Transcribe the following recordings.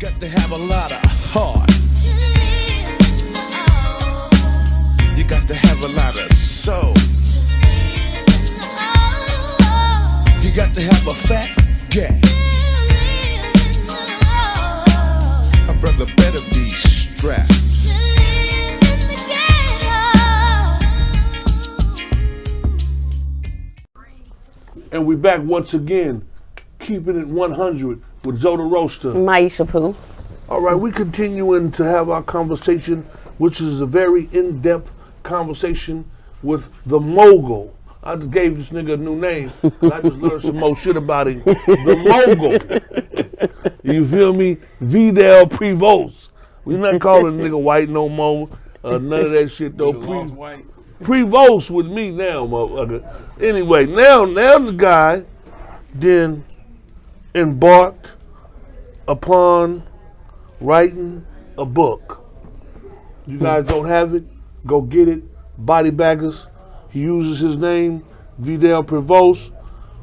got to have a lot of heart. You got to have a lot of soul. You got to have a fat gap. A brother better be strapped. And we back once again, keeping it 100 with Roasta and Myisha Pooh. All right, we continuing to have our conversation, which is a very in-depth conversation with the mogul. I just gave this nigga a new name, and I just learned some more shit about him. The mogul. You feel me? Vidal Prevost. We're not calling the nigga white no more. None of that shit though. Prevost with me now, motherfucker. Anyway, now the guy then embarked upon writing a book. You guys don't have it? Go get it. Body Baggers. He uses his name, Vidal Prevost.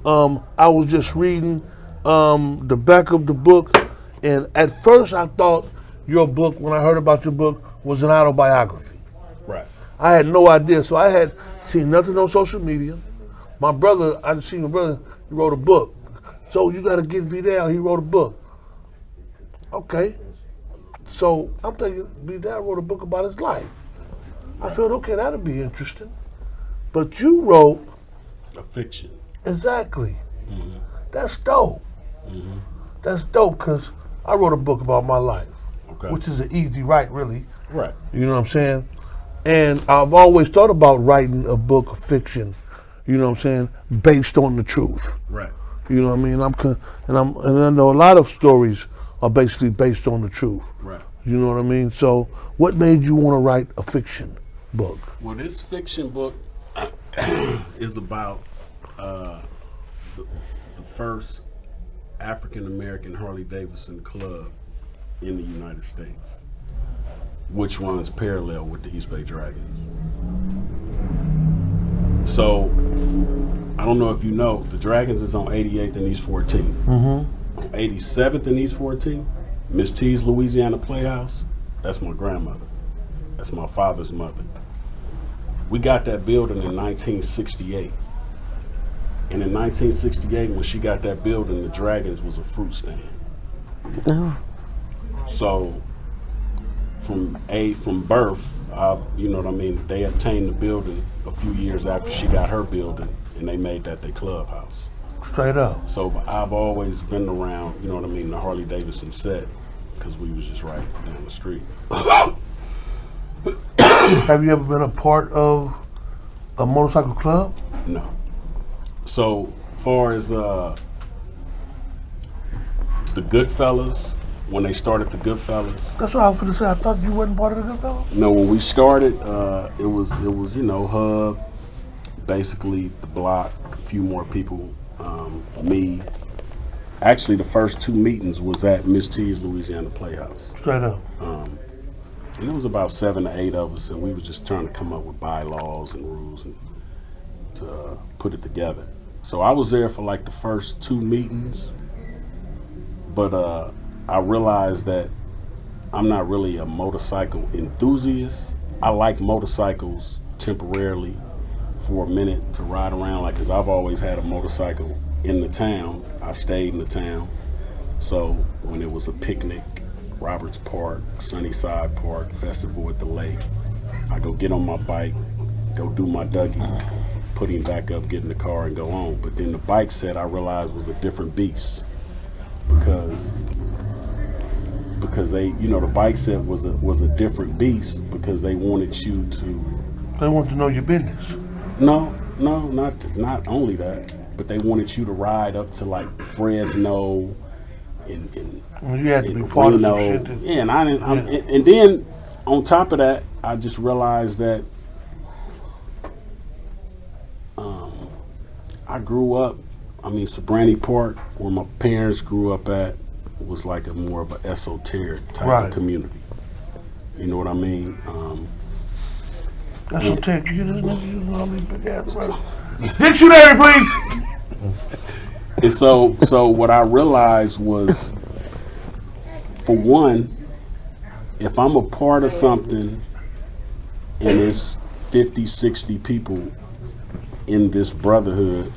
I was just reading the back of the book, and at first I thought your book, when I heard about your book, was an autobiography. Right. I had no idea, so I had seen nothing on social media. My brother, I'd seen my brother, he wrote a book. So you gotta get Vidal, he wrote a book. Okay. So I'm thinking, Vidal wrote a book about his life. I felt, okay, that'll be interesting. But you wrote a fiction. Exactly. Mm-hmm. That's dope. Mm-hmm. That's dope, because I wrote a book about my life, which is an easy write, really. Right. You know what I'm saying? And I've always thought about writing a book of fiction, you know what I'm saying, based on the truth. Right. You know what I mean? And I know a lot of stories are basically based on the truth. Right. You know what I mean? So what made you want to write a fiction book? Well, this fiction book is about the first African-American Harley-Davidson club in the United States, which runs parallel with the East Bay Dragons. So, I don't know if you know, the Dragons is on 88th and East 14. Mm-hmm. On 87th and East 14, Miss T's Louisiana Playhouse, that's my grandmother. That's my father's mother. We got that building in 1968. And in 1968, when she got that building, the Dragons was a fruit stand. Oh. So, from birth, you know what I mean, they obtained the building a few years after she got her building, and they made that their clubhouse. Straight up. So I've always been around, you know what I mean, the Harley Davidson set, because we was just right down the street. Have you ever been a part of a motorcycle club? No. So far as the Goodfellas, when they started the Goodfellas. That's what I was going to say. I thought you wasn't part of the Goodfellas. No, when we started, it was you know, Hub, basically the block, a few more people, me. Actually, the first two meetings was at Miss T's Louisiana Playhouse. Straight up. And it was about 7 to 8 of us, and we was just trying to come up with bylaws and rules and to put it together. So I was there for like the first 2 meetings, but I realized that I'm not really a motorcycle enthusiast. I like motorcycles temporarily for a minute to ride around, like, cause I've always had a motorcycle in the town. I stayed in the town. So when it was a picnic, Roberts Park, Sunnyside Park, Festival at the Lake, I go get on my bike, go do my Dougie, put him back up, get in the car and go on. But then the bike set I realized was a different beast because they, you know, the bike set was a different beast because they wanted you to. They wanted to know your business. No, not only that, but they wanted you to ride up to like Fresno and well, you had to be part of some shit. Yeah, and I didn't. Yeah. And then on top of that, I just realized that I grew up. I mean, Sobrani Park, where my parents grew up at, was like a more of an esoteric type of community. You know what I mean? Esoteric. You just use all these big ass words. Dictionary, please. And so what I realized was for one, if I'm a part of something and it's 50, 60 people in this brotherhood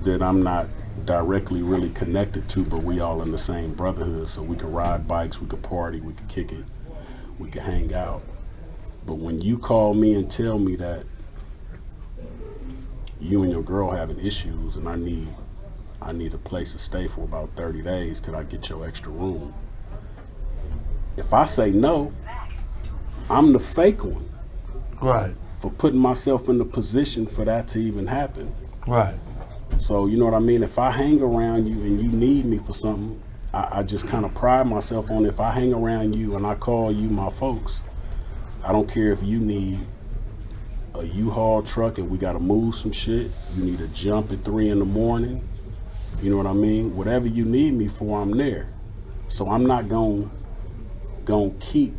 that I'm not directly really connected to, but we all in the same brotherhood, so we could ride bikes, we could party, we could kick it, we could hang out. But when you call me and tell me that you and your girl having issues and I need a place to stay for about 30 days, could I get your extra room? If I say no, I'm the fake one. Right. For putting myself in the position for that to even happen. Right. So, you know what I mean? If I hang around you and you need me for something, I just kind of pride myself on, if I hang around you and I call you my folks, I don't care if you need a U-Haul truck and we got to move some shit, you need to jump at 3 in the morning, you know what I mean? Whatever you need me for, I'm there. So I'm not going to keep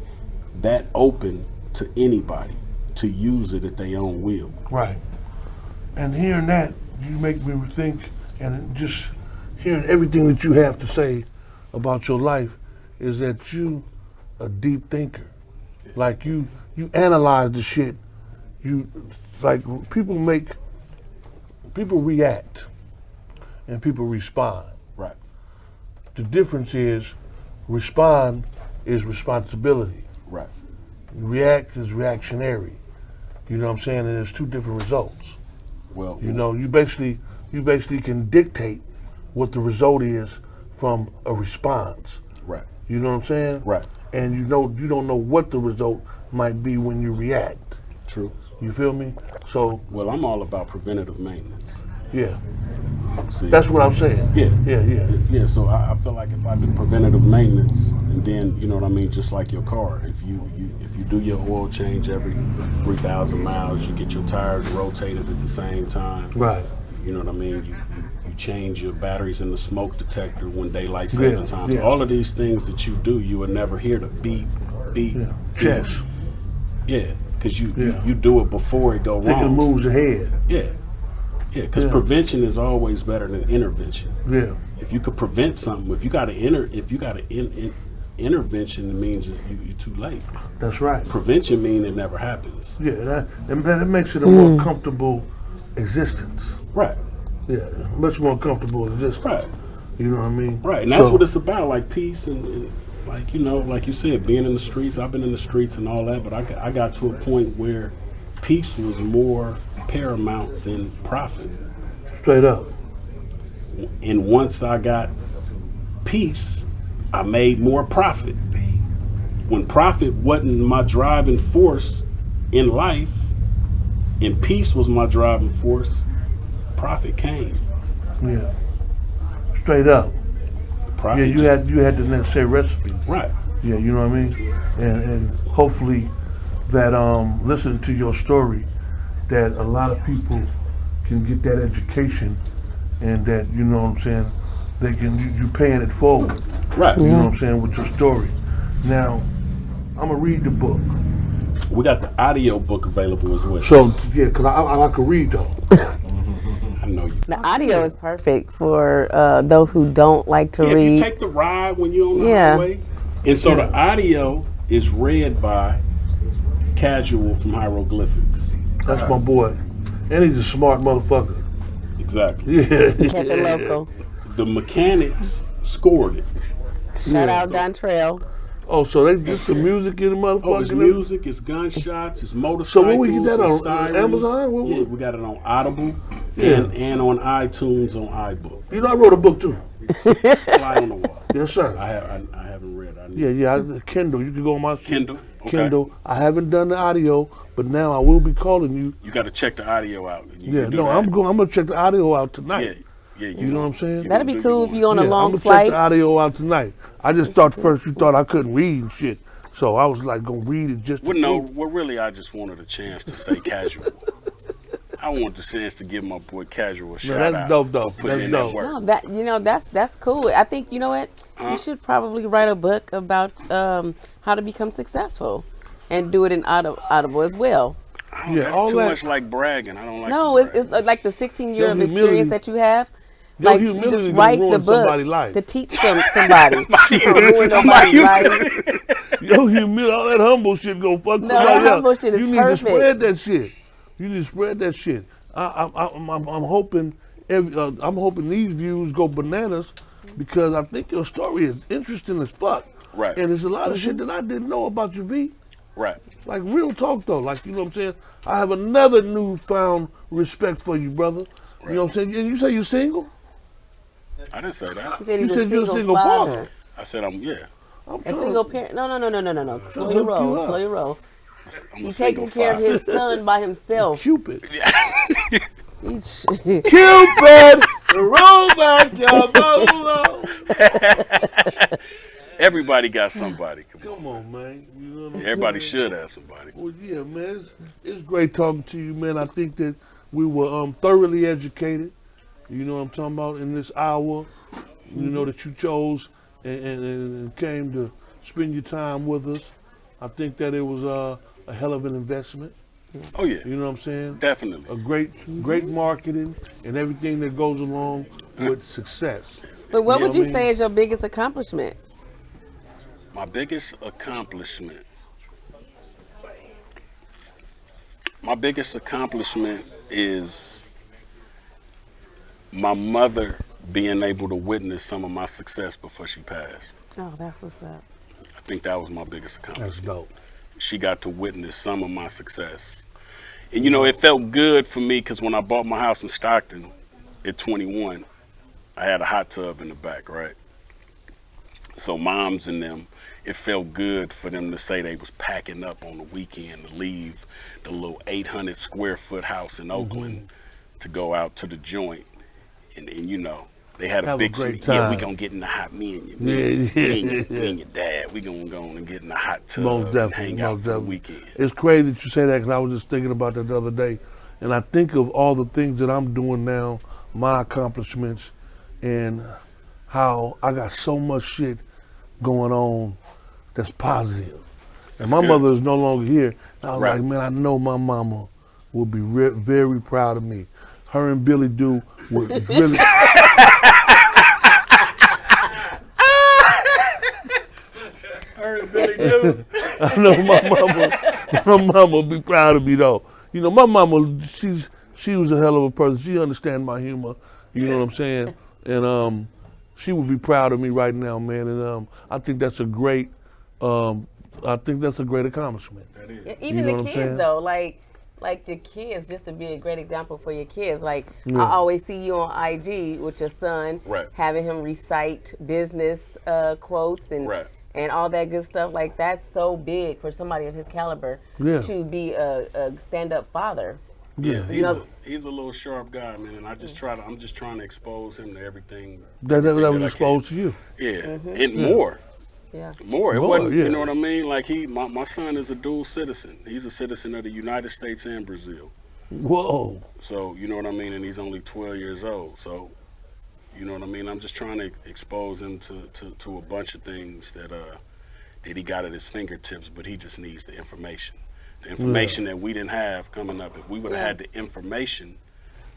that open to anybody to use it at their own will. Right. And hearing that, you make me think, and just hearing everything that you have to say about your life, is that you a deep thinker. Like you analyze the shit. You, like, people react and people respond. Right. The difference is respond is responsibility. Right. React is reactionary. You know what I'm saying? And there's two different results. Well, You know, you basically can dictate what the result is from a response. right. You know what I'm saying? Right. And you don't know what the result might be when you react. True. You feel me? So Well, I'm all about preventative maintenance. yeah, See, that's what I'm saying. Yeah. Yeah. So I feel like if I do preventative maintenance, and then, you know what I mean, just like your car, if you do your oil change every 3,000 miles, you get your tires rotated at the same time. Right. You know what I mean? You change your batteries in the smoke detector when daylight saving time. Yeah. All of these things that you do, you would never hear the beep, beep, Yeah. beep. Chess. Yeah, because you Yeah. do it before it go Thinking wrong. moves ahead. Yeah, because Yeah. prevention is always better than intervention. Yeah. If you could prevent something, if you got an intervention, it means you're too late. That's right. Prevention means it never happens. Yeah, that makes it a more comfortable existence. Right. Yeah, much more comfortable existence. Right. You know what I mean? Right. And that's So- what it's about, like peace and like, you know, like you said, being in the streets. I've been in the streets and all that, but I got to a point where peace was more paramount than profit. Straight up. And once I got peace, I made more profit. When profit wasn't my driving force in life, and peace was my driving force, profit came. Yeah. Straight up. Profit Yeah, you had the necessary recipe. right. Yeah, you know what I mean? And hopefully that listening to your story, that a lot of people can get that education, and that, you know what I'm saying, they can, you paying it forward. Right. You know what I'm saying, with your story. Now, I'm gonna read the book. We got the audio book available as well. So, yeah, because I can read though. I know you. The audio is perfect for those who don't like to Yeah, if read. you take the ride when you're on the Yeah. highway. And so the audio is read by Casual from Hieroglyphics. That's my boy. And he's a smart motherfucker. Exactly. Yeah. Kept it local. The mechanics scored it. Shout out Dontrell. Oh, so they just some music in the motherfucker? Oh, it's music, it's gunshots, it's motorcycles. So where we get that it's on? sirens. Amazon? Yeah, we got it on Audible Yeah. and on iTunes on iBook. You know, I wrote a book too. Fly on the wall. Yes, sir. I haven't read. I need Yeah, Kindle. You can go on my Kindle. Okay. Kindle. I haven't done the audio, but now I will be calling you. You got to check the audio out. You Yeah, can do no, that. I'm gonna check the audio out tonight. Yeah, You know what I'm saying? You That'd be do cool your if you on Yeah, a long I'm gonna flight. check the audio out tonight. I just thought first you thought I couldn't read and shit, so I was like gonna read it just. Well, no, well, really, I just wanted a chance to say Casual. I want the chance to give my boy Casual a shout that's out. dope, though. for putting That's in dope. that work. No, that's cool. I think, you know what? You should probably write a book about how to become successful, and do it in Audible as well. Oh, Yeah, that's all too that- much like bragging. I don't like. No, to it's brag. like the 16 years Your of humility. experience that you have. Your Like, humility just gonna write the ruin book somebody's life. to teach somebody. Don't ruin nobody's life. Your humility, all that humble shit gonna fuck No, somebody that up. humble shit is You need perfect. to spread that shit. You need to spread that shit. I'm hoping I'm hoping these views go bananas because I think your story is interesting as fuck. Right. And there's a lot of shit that I didn't know about you, V. Right. Like real talk though, like you know what I'm saying? I have another newfound respect for you, brother. You know what I'm saying? And you say you're single? I didn't say that. He said You he's said you're a single father. father. I said I'm I'm A trying single to parent. No. Slow hook your you roll. up. Slow your roll. I'm a He's single taking care of father. his son by himself. Cupid. He's- Cupid! Roll back your boat. Everybody got somebody. Come on, man. You know what I'm Everybody saying? should have somebody. Well, yeah, man. It's great talking to you, man. I think that we were thoroughly educated. You know what I'm talking about in this hour. You know that you chose and came to spend your time with us. I think that it was a hell of an investment. Oh yeah, You know what I'm saying? definitely. A great marketing and everything that goes along with success. But what You know would you what I mean? say is your biggest accomplishment? My biggest accomplishment. My biggest accomplishment is my mother being able to witness some of my success before she passed. Oh, that's what's up. I think that was my biggest That's accomplishment. dope. She got to witness some of my success. And you know, it felt good for me because when I bought my house in Stockton at 21, I had a hot tub in the back, right? So moms and them, it felt good for them to say they was packing up on the weekend to leave the little 800 square foot house in Oakland to go out to the joint. And you know, they had a Have a big great yeah, we time. gonna get in the hot, me and your dad, we gonna go and get in the hot tub Most and definitely. hang out Most for the definitely. weekend. It's crazy that you say that because I was just thinking about that the other day. And I think of all the things that I'm doing now, my accomplishments, and how I got so much shit going on that's positive. And That's my good. mother is no longer here. I was Right. like, man, I know my mama will be very proud of me. Her and Billy Do would really. I know my mama will be proud of me though. You know, my mama, she was a hell of a person. She understands my humor. You know what I'm saying? And she would be proud of me right now, man. And I think that's a great, accomplishment. That is. Even You know the what I'm kids saying? though, like the kids, just to be a great example for your kids. Like Yeah. I always see you on IG with your son, Right. having him recite business quotes and Right. and all that good stuff. Like that's so big for somebody of his caliber Yeah. to be a stand-up father. Yeah, know- he's a little sharp guy, man, and I'm just trying to expose him to everything. That everything was I can. exposed to you. Yeah, and more. Yeah. More. It More, wasn't, yeah. you know what I mean? Like my son is a dual citizen. He's a citizen of the United States and Brazil. Whoa. So, you know what I mean? And he's only 12 years old. So, you know what I mean? I'm just trying to expose him to a bunch of things that he got at his fingertips, but he just needs the information. The information that we didn't have coming up. If we would have had the information,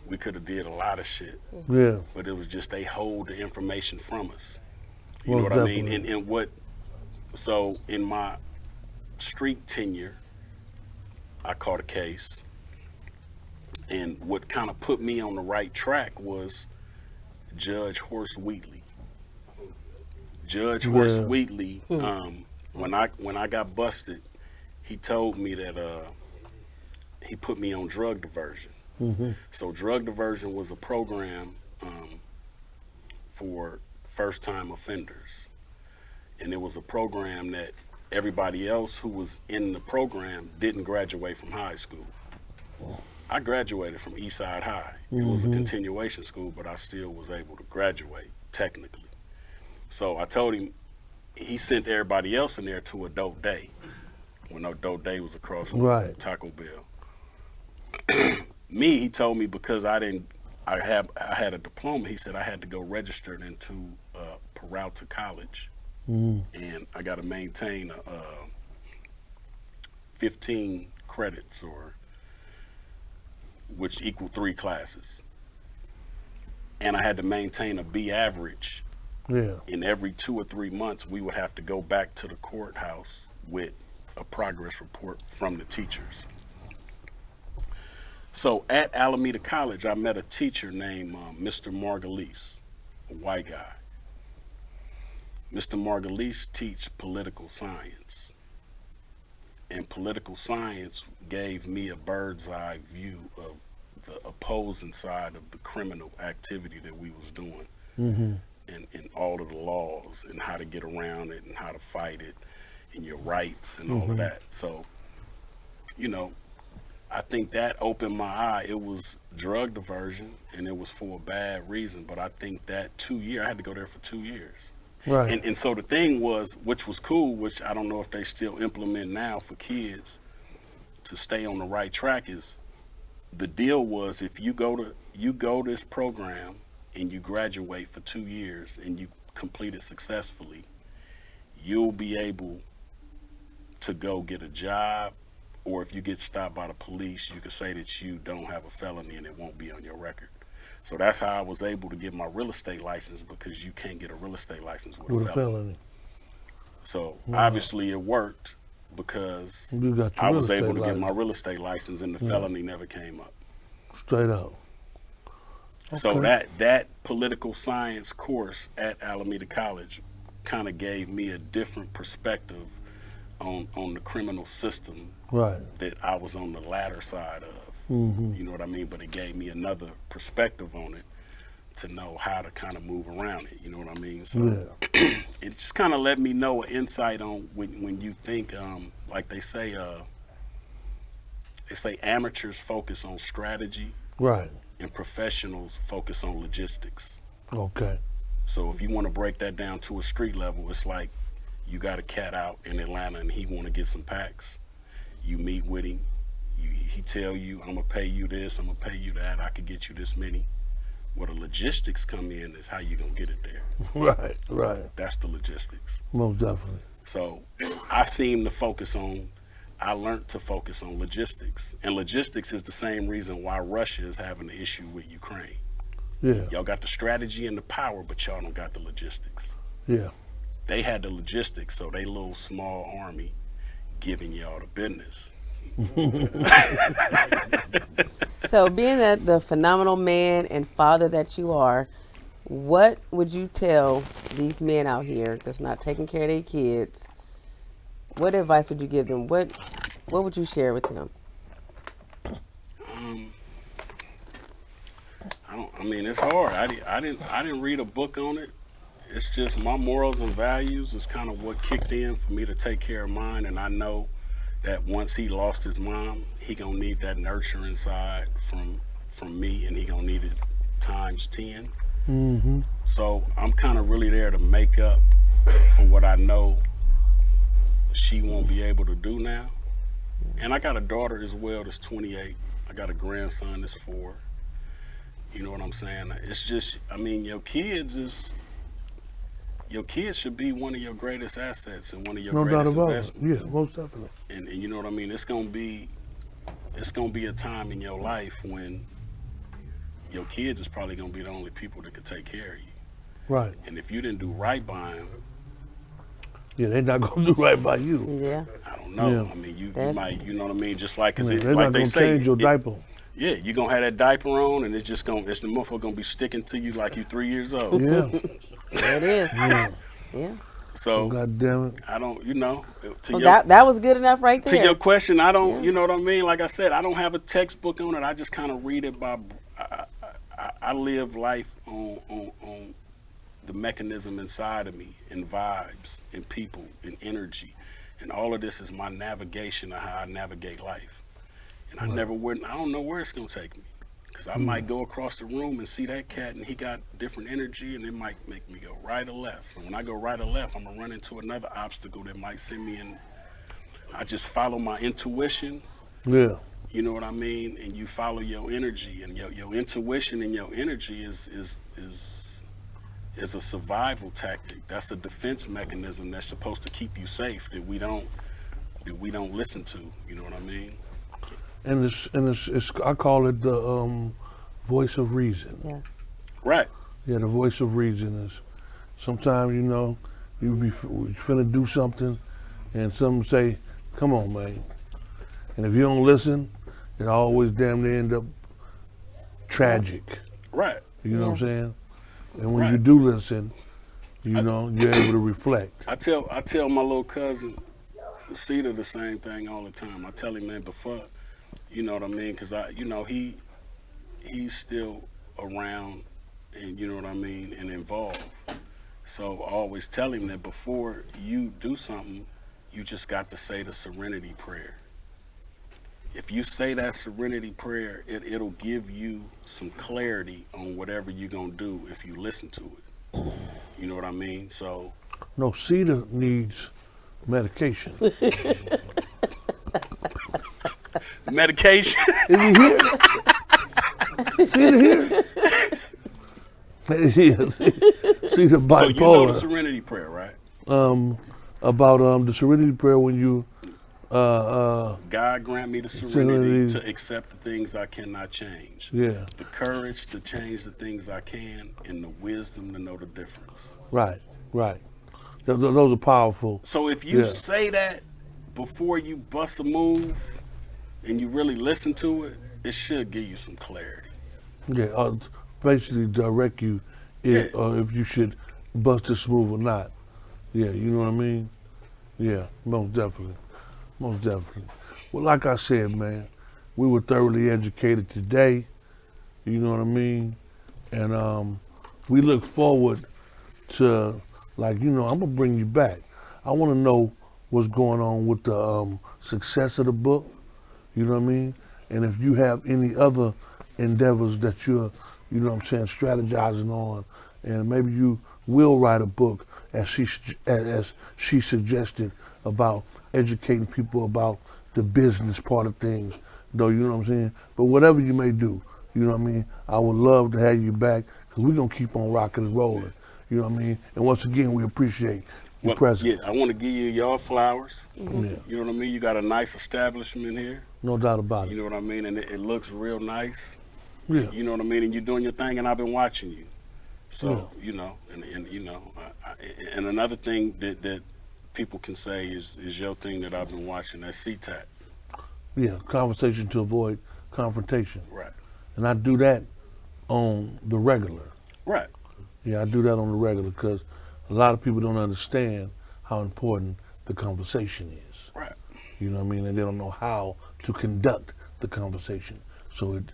we could have did a lot of shit. Yeah. But it was just they hold the information from us. You Most know what I mean? definitely. So in my street tenure, I caught a case. And what kind of put me on the right track was Judge Horace Wheatley. Judge Horace Yeah. Wheatley, when I got busted, he told me that he put me on drug diversion. So drug diversion was a program for first-time offenders. And it was a program that everybody else who was in the program didn't graduate from high school. I graduated from Eastside High. It was a continuation school, but I still was able to graduate technically. So I told him, he sent everybody else in there to Adult Day, when Adult Day was across from Right. Taco Bell. Me, he told me because I had a diploma, he said I had to go register into Peralta College. And I got to maintain 15 credits, which equal 3 classes. and I had to maintain a B average. Yeah. And every 2 or 3 months, we would have to go back to the courthouse with a progress report from the teachers. So at Alameda College, I met a teacher named Mr. Margulies, a white guy. Mr. Margulies teach political science. And political science gave me a bird's eye view of the opposing side of the criminal activity that we was doing. Mm-hmm. And all of the laws and how to get around it and how to fight it and your rights and all of that. So, you know, I think that opened my eye. It was drug diversion and it was for a bad reason, but I think that 2 years, I had to go there for 2 years. Right. And so the thing was, which was cool, which I don't know if they still implement now for kids to stay on the right track, is the deal was if you go this program and you graduate for 2 years and you complete it successfully, you'll be able to go get a job, or if you get stopped by the police, you can say that you don't have a felony and it won't be on your record. So that's how I was able to get my real estate license, because you can't get a real estate license with a felony. So obviously it worked, because You got your I real was able estate to get my license. real estate license and the felony never came up. Straight up. So Okay. that political science course at Alameda College kind of gave me a different perspective on the criminal system Right. that I was on the latter side of. Mm-hmm. You know what I mean? But it gave me another perspective on it to know how to kind of move around it. You know what I mean? So Yeah. it just kind of let me know an insight on when you think, like they say amateurs focus on strategy Right. and professionals focus on logistics. Okay. So if you want to break that down to a street level, it's like you got a cat out in Atlanta and he want to get some packs. You meet with him. He tell you, I'm going to pay you this, I'm going to pay you that, I could get you this many. Where the logistics come in is how you going to get it there. Right. Right. That's the logistics. Most definitely. So I learned to focus on logistics. And logistics is the same reason why Russia is having an issue with Ukraine. Yeah. Y'all got the strategy and the power, but y'all don't got the logistics. Yeah. They had the logistics, so they little small army giving y'all the business. So, being that the phenomenal man and father that you are, what would you tell these men out here that's not taking care of their kids? What advice would you give them? What would you share with them? I mean, it's hard. I didn't read a book on it. It's just my morals and values is kind of what kicked in for me to take care of mine, and I know that once he lost his mom, he gonna need that nurture inside from me, and he gonna need it times 10. Mm-hmm. So I'm kind of really there to make up for what I know she won't be able to do now. And I got a daughter as well that's 28. I got a grandson that's 4. You know what I'm saying? It's just, I mean, your kids should be one of your greatest assets and one of your No doubt greatest about it. investments. Yeah, most definitely. And you know what I mean? It's gonna be a time in your life when your kids is probably gonna be the only people that could take care of you. Right. And if you didn't do right by them, Yeah, they're not gonna do right by you. Yeah. I don't know. Yeah. I mean, you That's- might, you know what I mean? Just like, Yeah, it, they're like not they gonna say, change your diaper. yeah, you're gonna have that diaper on, and it's the motherfucker gonna be sticking to you like you 3 years old. Yeah. There it is. Yeah. Yeah. So God damn it. I don't, you know, to Well, your that was good enough right to there. your question, I don't, you know what I mean? Like I said, I don't have a textbook on it. I just kind of read it by. I live life on the mechanism inside of me, and vibes, and people, and energy, and all of this is my navigation of how I navigate life. And I don't know where it's gonna take me, because I might go across the room and see that cat, and he got different energy, and it might make me go right or left. And when I go right or left, I'm gonna run into another obstacle that might send me in. I just follow my intuition. Yeah. You know what I mean? And you follow your energy, and your intuition and your energy is a survival tactic. That's a defense mechanism that's supposed to keep you safe, that we don't listen to. You know what I mean? And it's I call it the voice of reason. Yeah. Right. Yeah, the voice of reason is sometimes, you know, you be finna do something and some say, come on, man. And if you don't listen, it always damn near end up tragic. Right. You know what I'm saying? And when Right. you do listen, you know, you're able to reflect. I tell my little cousin, Cedar, the same thing all the time. I tell him, man, before, you know what I mean? Because he's still around, and you know what I mean, and involved. So I always tell him that before you do something, you just got to say the serenity prayer. If you say that serenity prayer, it'll give you some clarity on whatever you're going to do if you listen to it. You know what I mean? So. No, Cedar needs medication. Medication? Is he here? Is Cedar here? Cedar bipolar. So you know the serenity prayer, right? About the serenity prayer when you God grant me the serenity to accept the things I cannot change. Yeah. The courage to change the things I can, and the wisdom to know the difference. Right. Those are powerful. So if you say that before you bust a move and you really listen to it, it should give you some clarity. Yeah, basically direct you if you should bust this move or not. Yeah, you know what I mean? Yeah, most definitely. Most definitely. Well, like I said, man, we were thoroughly educated today. You know what I mean? And we look forward to, like, you know, I'm going to bring you back. I want to know what's going on with the success of the book. You know what I mean? And if you have any other endeavors that you're, you know what I'm saying, strategizing on, and maybe you will write a book as she suggested about educating people about the business part of things, though, you know what I'm saying? But whatever you may do, you know what I mean, I would love to have you back because we're going to keep on rocking and rolling, you know what I mean? And once again, we appreciate your presence. Yeah, I want to give you your flowers. Mm-hmm. Yeah. You know what I mean? You got a nice establishment here. No doubt about it. You know what I mean? And it looks real nice. Yeah. You know what I mean? And you're doing your thing, and I've been watching you. So, you know, and you know, and another thing that people can say is your thing that I've been watching, that's CTAT. Yeah, conversation to avoid confrontation. Right. And I do that on the regular. Right. Yeah, I do that on the regular because a lot of people don't understand how important the conversation is. Right. You know what I mean? And they don't know how to conduct the conversation. So it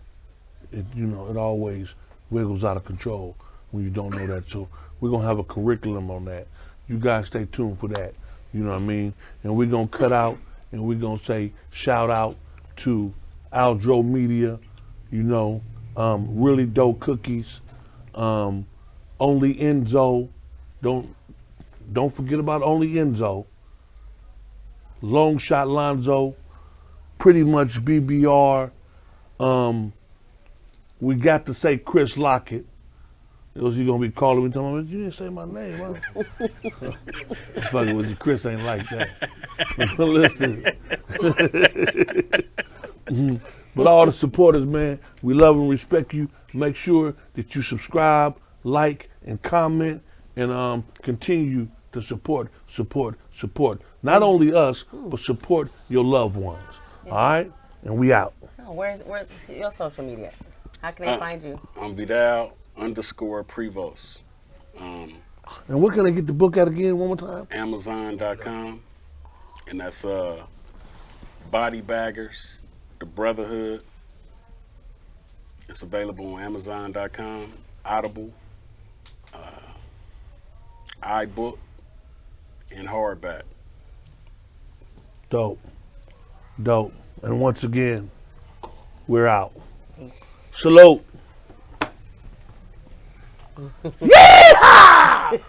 you know, it always wiggles out of control when you don't know that. So we're going to have a curriculum on that. You guys stay tuned for that. You know what I mean? And we're going to cut out and we're going to say shout out to Aldro Media, you know, Really Dope Cookies, Only Enzo. Don't forget about Only Enzo. Long Shot Lonzo, Pretty Much BBR. We got to say Chris Lockett. Else you gonna be calling me telling me, you didn't say my name, huh? Fucking with you, Chris ain't like that. Listen. But all the supporters, man, we love and respect you. Make sure that you subscribe, like, and comment, and continue to support. Not only us, but support your loved ones. Yeah. All right? And we out. Oh, where's your social media? How can they find you? I'm Vidal_Prevost. And where can I get the book at again one more time? Amazon.com. And that's Body Baggers, the Brotherhood. It's available on Amazon.com, Audible, iBook, and hardback. Dope. And once again, we're out. Salute. Yeehaw!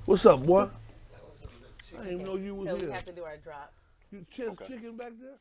What's up, boy? I didn't even know you was So here. we have to do our drop. You chicken back there?